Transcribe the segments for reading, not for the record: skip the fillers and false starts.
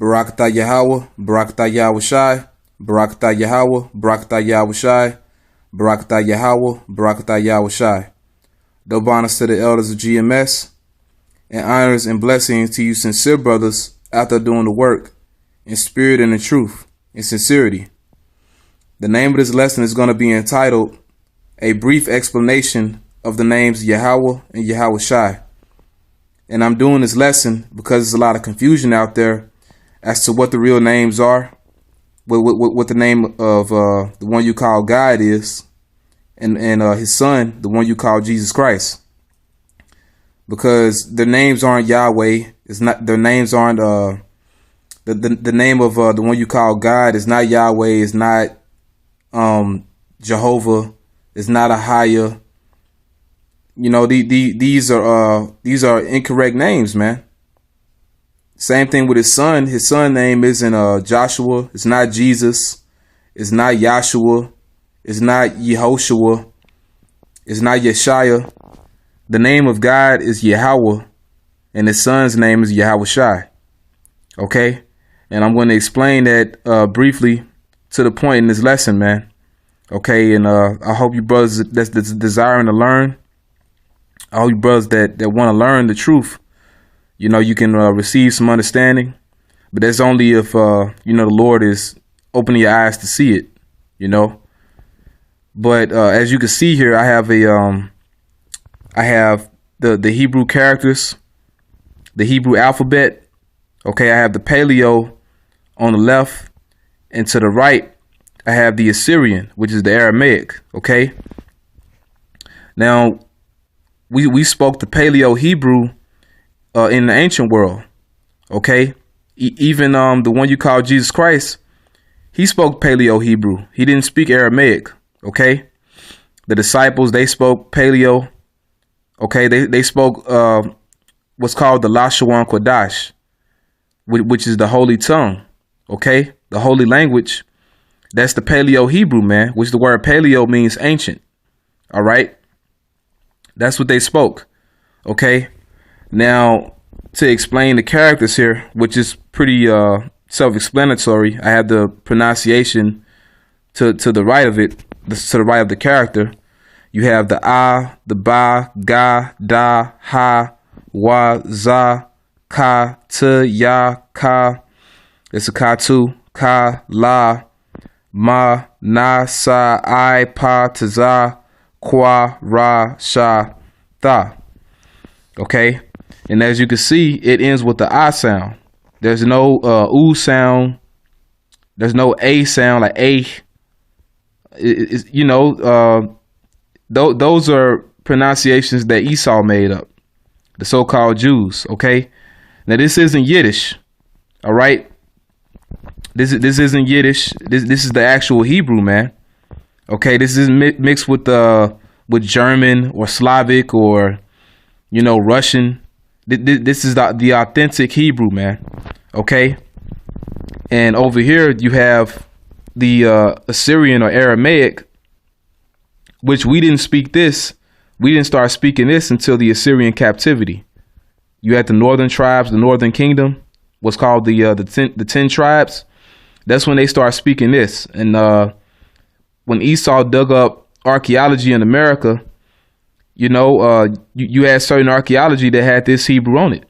Barakatah Yahawah, Barakatah Yahawashi, Barakatah Yahawah, Barakatah Yahawashi, Barakatah Yahawah, Barakatah Yahawashi. Double honors to the elders of GMS, and honors and blessings to you sincere brothers out there doing the work in spirit and in truth, in sincerity. The name of this lesson is going to be entitled A Brief Explanation of the Names Yahawah and Yahawashi. And I'm doing this lesson because there's a lot of confusion out there as to what the real names are, what the name of the one you call God is, and his son, the one you call Jesus Christ. Because their names aren't Yahweh. It's not, their names aren't the name of the one you call God is not Yahweh. It's not Jehovah. It's not Ahia. You know, these are incorrect names, man. Same thing with his son. His son name isn't Joshua. It's not Jesus. It's not Yahshua. It's not Yehoshua. It's not Yeshaya. The name of God is Yahawah, and his son's name is Yahawashi. Okay? And I'm going to explain that briefly to the point in this lesson, man. Okay? And I hope you brothers that's desiring to learn, I hope you brothers that want to learn the truth, you know, you can receive some understanding. But that's only if, the Lord is opening your eyes to see it, you know. But as you can see here, I have the Hebrew characters, the Hebrew alphabet. Okay, I have the Paleo on the left, and to the right, I have the Assyrian, which is the Aramaic. Okay. Now, we spoke the Paleo Hebrew in the ancient world. Okay, even the one you call Jesus Christ, he spoke Paleo Hebrew. He didn't speak Aramaic. Okay, the disciples, they spoke Paleo. Okay, they spoke what's called the Lashawan Kodash, which is the holy tongue. Okay, the holy language. That's the Paleo Hebrew, man, which the word Paleo means ancient. All right, that's what they spoke. Okay, now to explain the characters here, which is pretty self-explanatory, I have the pronunciation to the right of it, to the right of the character. You have the the ba, ga, da, ha, wa, za, ka, t, ya, ka. It's a ka, tu, ka, la, ma, na, sa, I, pa, ta, za, kwa, ra, sha, tha. Okay. And as you can see, it ends with the I sound. There's no oo sound. There's no a sound like a. Those are pronunciations that Esau made up, the so-called Jews. Okay, now this isn't Yiddish. All right, this isn't Yiddish. This is the actual Hebrew, man. Okay, this isn't mixed with German or Slavic or Russian. This is the authentic Hebrew, man. Okay, and over here you have the Assyrian or Aramaic, which we didn't speak this. We didn't start speaking this until the Assyrian captivity. You had the northern tribes, the northern kingdom, what's called the 10 tribes. That's when they start speaking this. And when Esau dug up archaeology in America, you had certain archaeology that had this Hebrew on it,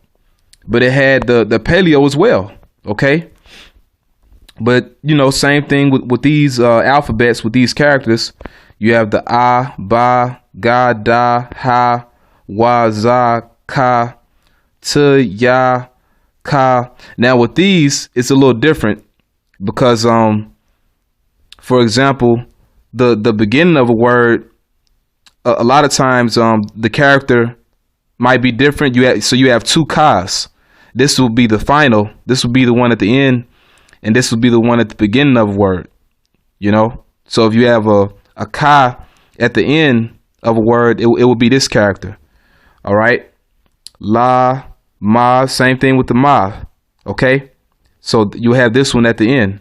but it had the Paleo as well. Okay. But, same thing with these alphabets, with these characters. You have the A, Ba, Ga, Da, Ha, Wa, Za, Ka, T, Ya, Ka. Now with these, it's a little different because, for example, the beginning of a word, a lot of times the character might be different. You have two Kas. This will be the final. This will be the one at the end, and this will be the one at the beginning of a word. So if you have a Ka at the end of a word, it will be this character. All right. La, Ma, same thing with the Ma. Okay. So you have this one at the end.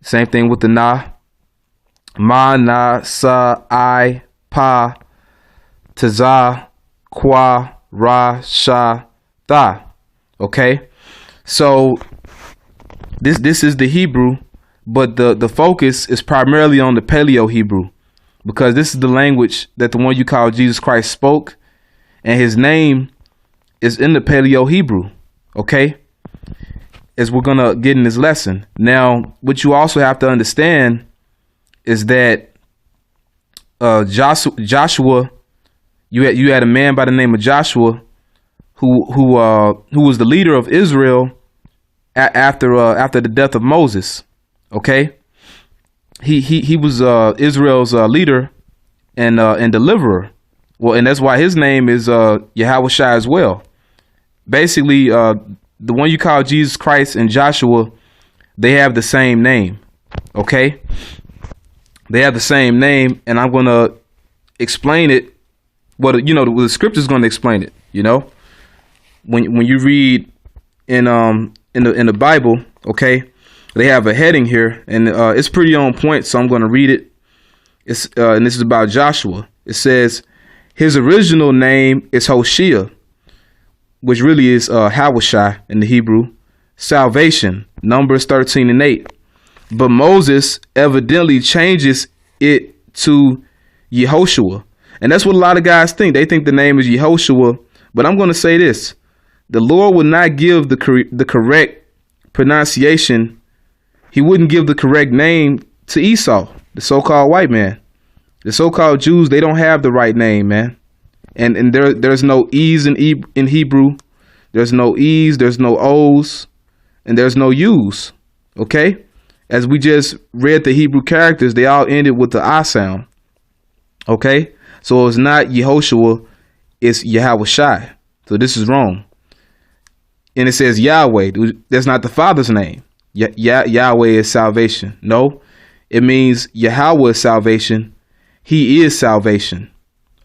Same thing with the Na. Ma, na, sa, I, pa, taza, kwa, ra, sha, tha. Okay. So This is the Hebrew, but the focus is primarily on the Paleo Hebrew, because this is the language that the one you call Jesus Christ spoke, and his name is in the Paleo Hebrew. Okay, as we're gonna get in this lesson. Now, what you also have to understand is that Joshua, you had a man by the name of Joshua who was the leader of Israel after the death of Moses. Okay, he was Israel's leader and deliverer. Well, and that's why his name is Yahawashi as well. Basically, the one you call Jesus Christ and Joshua, they have the same name. Okay, they have the same name, and I'm gonna explain it. What, you know, the scripture is gonna explain it. You know, when you read in the Bible, okay, they have a heading here, and it's pretty on point. So I'm gonna read it. It's and this is about Joshua. It says his original name is Hoshea, which really is Yahawashi in the Hebrew, salvation, Numbers 13:8. But Moses evidently changes it to Yehoshua. And that's what a lot of guys think. They think the name is Yehoshua. But I'm going to say this. The Lord would not give the correct pronunciation. He wouldn't give the correct name to Esau, the so-called white man. The so-called Jews, they don't have the right name, man. And there's no E's in Hebrew. There's no E's, there's no O's, and there's no U's. Okay? As we just read the Hebrew characters, they all ended with the I sound. Okay? So it's not Yehoshua, it's Yahawashi. So this is wrong. And it says Yahweh. That's not the Father's name. Yahweh is salvation. No, it means Yahawah is salvation. He is salvation.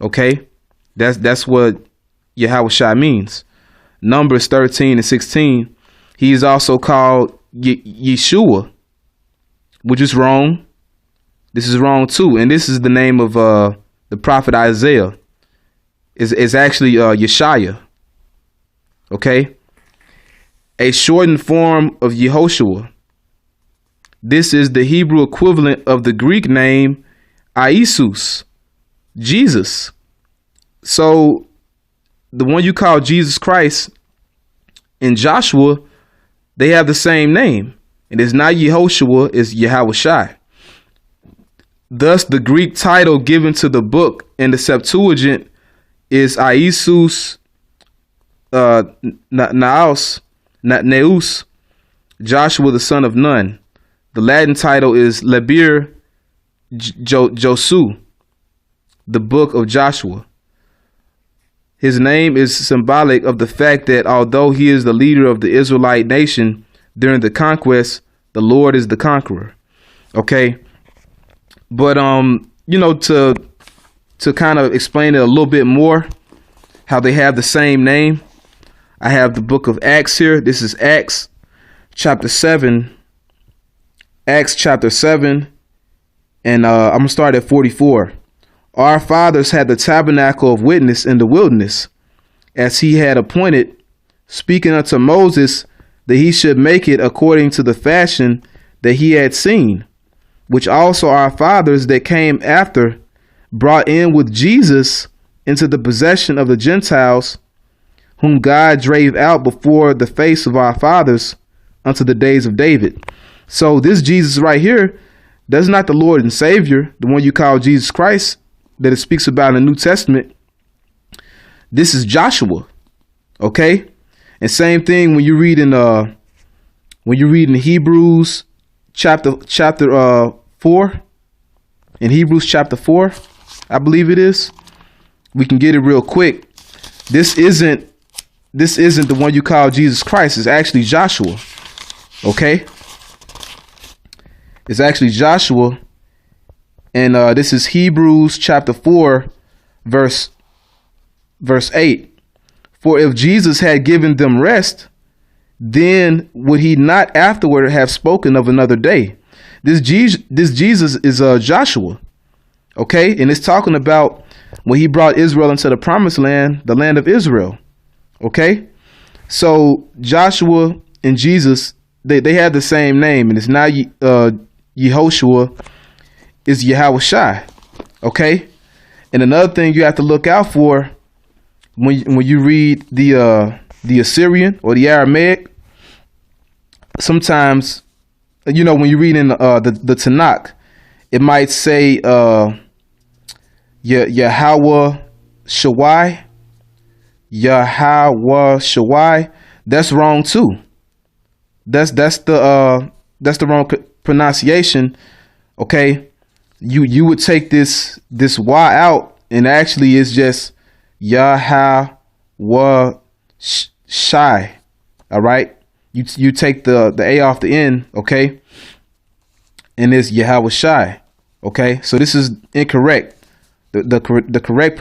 Okay? That's what Yahawashi means. Numbers 13:16. He is also called Yeshua, which is wrong. This is wrong too. And this is the name of the prophet Isaiah. It's actually Yeshaya. Okay? A shortened form of Yehoshua. This is the Hebrew equivalent of the Greek name Iesus, Jesus. So the one you call Jesus Christ and Joshua, they have the same name. And it's not Yehoshua, it's Yahawashi. Thus, the Greek title given to the book in the Septuagint is Iesus Neus, Joshua the son of Nun. The Latin title is Liber Josu, the book of Joshua. His name is symbolic of the fact that although he is the leader of the Israelite nation during the conquest, the Lord is the conqueror. Okay. But, you know, to kind of explain it a little bit more, how they have the same name, I have the book of Acts here. This is Acts chapter 7. Acts chapter 7. And I'm going to start at 44. Our fathers had the tabernacle of witness in the wilderness, as he had appointed, speaking unto Moses that he should make it according to the fashion that he had seen, which also our fathers that came after brought in with Jesus into the possession of the Gentiles, whom God drave out before the face of our fathers unto the days of David. So this Jesus right here, that's not the Lord and Savior, the one you call Jesus Christ, that it speaks about in the New Testament. This is Joshua. Okay? And same thing when you read in Hebrews chapter 4. In Hebrews chapter 4, I believe it is. We can get it real quick. This isn't the one you call Jesus Christ. It's actually Joshua. Okay? It's actually Joshua. And this is Hebrews chapter 4, verse 8. For if Jesus had given them rest, then would he not afterward have spoken of another day? This Jesus is Joshua. Okay? And it's talking about when he brought Israel into the promised land, the land of Israel. Okay? So Joshua and Jesus, they have the same name, and it's not Yehoshua, it's Yahawashi. Okay, and another thing you have to look out for when you read the Assyrian or the Aramaic, sometimes, you know, when you read in the Tanakh, it might say Yahawah Shawai, Yahawah Shawai. That's wrong too. That's the wrong pronunciation. Okay, you would take this Y out, and actually it's just Yahawah Shai. All right, you take the A off the end, okay, and it's Yahawashi. Okay, so this is incorrect. The correct